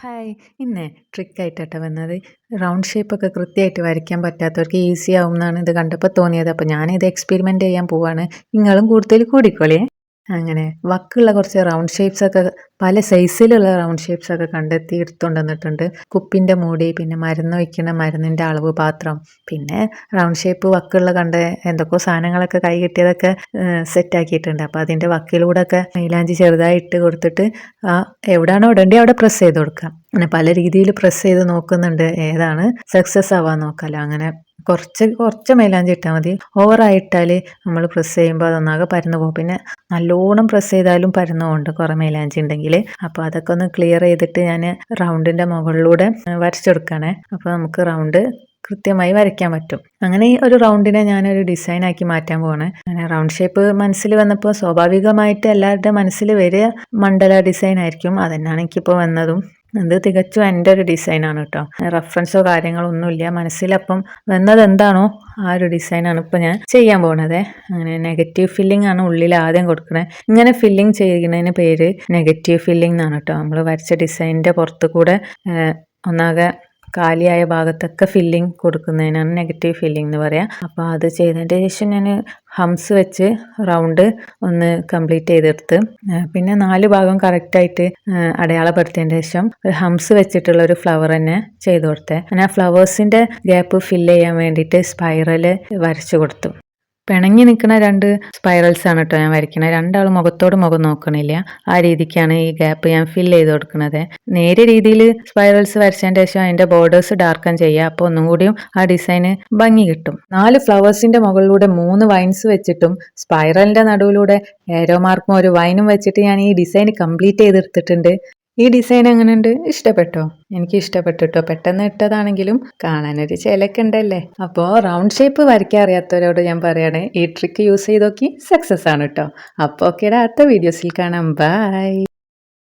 Hi. ഇന്ന് ട്രിക്കായിട്ടാട്ടോ വന്നത്. Round ഷേപ്പൊക്കെ കൃത്യമായിട്ട് വരയ്ക്കാൻ പറ്റാത്തവർക്ക് ഈസി ആവും എന്നാണ് ഇത് കണ്ടപ്പോൾ തോന്നിയത്. അപ്പോൾ ഞാനിത് എക്സ്പെരിമെൻ്റ് ചെയ്യാൻ പോവാണ്. നിങ്ങളും കൂടുതൽ കൂടിക്കോളിയേ. അങ്ങനെ വക്കുള്ള കുറച്ച് റൗണ്ട് ഷേപ്സൊക്കെ പല സൈസിലുള്ള റൗണ്ട് ഷേപ്സൊക്കെ കണ്ടെത്തി എടുത്തുകൊണ്ട് വന്നിട്ടുണ്ട്. കുപ്പിൻ്റെ മൂടി, പിന്നെ മരുന്ന് വയ്ക്കുന്ന മരുന്നിൻ്റെ അളവ് പാത്രം, പിന്നെ റൗണ്ട് ഷേപ്പ് വക്കുള്ള കണ്ട എന്തൊക്കെയോ സാധനങ്ങളൊക്കെ കൈ കിട്ടിയതൊക്കെ സെറ്റാക്കിയിട്ടുണ്ട്. അപ്പോൾ അതിൻ്റെ വക്കിലൂടെ ഒക്കെ മൈലാഞ്ചി ചെറുതായി ഇട്ട് കൊടുത്തിട്ട് എവിടെയാണോ ഇടേണ്ടി അവിടെ പ്രസ് ചെയ്ത് കൊടുക്കാം. അങ്ങനെ പല രീതിയിൽ പ്രസ് ചെയ്ത് നോക്കുന്നുണ്ട്, ഏതാണ് സക്സസ് ആവാൻ നോക്കാമല്ലോ. അങ്ങനെ കുറച്ച് മൈലാഞ്ചി ഇട്ടാൽ മതി. ഓവറായിട്ടാൽ നമ്മൾ പ്രസ് ചെയ്യുമ്പോൾ അതൊന്നാകെ പരന്നു പോകും. പിന്നെ നല്ലോണം പ്രസ് ചെയ്താലും പരന്നു പോകുന്നുണ്ട് കുറേ മൈലാഞ്ചി ഉണ്ടെങ്കിൽ. അപ്പോൾ അതൊക്കെ ഒന്ന് ക്ലിയർ ചെയ്തിട്ട് ഞാൻ റൗണ്ടിൻ്റെ മുകളിലൂടെ വരച്ചെടുക്കുകയാണേ. അപ്പോൾ നമുക്ക് റൗണ്ട് കൃത്യമായി വരയ്ക്കാൻ പറ്റും. അങ്ങനെ ഈ ഒരു റൗണ്ടിനെ ഞാനൊരു ഡിസൈനാക്കി മാറ്റാൻ പോവാണ്. അങ്ങനെ റൗണ്ട് ഷേപ്പ് മനസ്സിൽ വന്നപ്പോൾ സ്വാഭാവികമായിട്ട് എല്ലാവരുടെ മനസ്സിൽ വരിക മണ്ഡല ഡിസൈൻ ആയിരിക്കും. അതന്നെയാണ് എനിക്കിപ്പോൾ വന്നതും. ഇത് തികച്ചും എൻ്റെ ഒരു ഡിസൈനാണ് കേട്ടോ. റെഫറൻസോ കാര്യങ്ങളോ ഒന്നുമില്ല. മനസ്സിലപ്പം വന്നത് എന്താണോ ആ ഒരു ഡിസൈനാണ് ഇപ്പോൾ ഞാൻ ചെയ്യാൻ പോണത്. അങ്ങനെ നെഗറ്റീവ് ഫില്ലിംഗ് ആണ് ഉള്ളിൽ ആദ്യം കൊടുക്കണേ. ഇങ്ങനെ ഫില്ലിംഗ് ചെയ്യുന്നതിന് പേര് നെഗറ്റീവ് ഫില്ലിംഗ് എന്നാണ് കേട്ടോ. നമ്മൾ വരച്ച ഡിസൈനിൻ്റെ പുറത്ത് കൂടെ ഒന്നാകെ കാലിയായ ഭാഗത്തൊക്കെ ഫില്ലിംഗ് കൊടുക്കുന്നതിനാണ് നെഗറ്റീവ് ഫില്ലിംഗ് എന്ന് പറയാം. അപ്പോൾ അത് ചെയ്തതിൻ്റെ ശേഷം ഞാൻ ഹംസ് വെച്ച് റൗണ്ട് ഒന്ന് കംപ്ലീറ്റ് ചെയ്തെടുത്ത് പിന്നെ 4 ഭാഗം കറക്റ്റായിട്ട് അടയാളപ്പെടുത്തിയതിൻ്റെ ശേഷം ഒരു ഹംസ് വെച്ചിട്ടുള്ള ഒരു ഫ്ലവർ തന്നെ ചെയ്ത് കൊടുത്തേ. ഞാൻ ആ ഫ്ലവേഴ്സിൻ്റെ ഗ്യാപ്പ് ഫില്ല് ചെയ്യാൻ വേണ്ടിയിട്ട് സ്പൈറൽ വരച്ചു കൊടുത്തു. പിണങ്ങി നിൽക്കുന്ന 2 സ്പൈറൽസ് ആണ് കേട്ടോ ഞാൻ വരയ്ക്കുന്നത്. രണ്ടാളും മുഖത്തോട് മുഖം നോക്കണില്ല. ആ രീതിക്കാണ് ഈ ഗ്യാപ്പ് ഞാൻ ഫില്ല് ചെയ്ത് കൊടുക്കുന്നത്. നേരെ രീതിയിൽ സ്പൈറൽസ് വരച്ചതിൻ്റെ ശേഷം അതിൻ്റെ ബോർഡേഴ്സ് ഡാർക്കൻ ചെയ്യുക. അപ്പോൾ ഒന്നും കൂടിയും ആ ഡിസൈന് ഭംഗി കിട്ടും. 4 ഫ്ലവേഴ്സിൻ്റെ മുകളിലൂടെ 3 വൈൻസ് വെച്ചിട്ടും സ്പൈറലിൻ്റെ നടുവിലൂടെ ഏരോ മാർക്കും ഒരു വൈനും വെച്ചിട്ട് ഞാൻ ഈ ഡിസൈൻ കംപ്ലീറ്റ് ചെയ്തെടുത്തിട്ടുണ്ട്. ഈ ഡിസൈൻ എങ്ങനെയുണ്ട്? ഇഷ്ടപ്പെട്ടോ? എനിക്ക് ഇഷ്ടപ്പെട്ടു കേട്ടോ. പെട്ടെന്ന് ഇട്ടതാണെങ്കിലും കാണാനൊരു ചിലക്ക് ഉണ്ടല്ലേ. അപ്പോൾ റൗണ്ട് ഷേപ്പ് വരയ്ക്കാൻ അറിയാത്തവരോട് ഞാൻ പറയണേ, ഈ ട്രിക്ക് യൂസ് ചെയ്ത് നോക്കി സക്സസ് ആണ് കേട്ടോ. അപ്പോൾ ഓക്കേടാ, അടുത്ത വീഡിയോസിൽ കാണാം. ബൈ.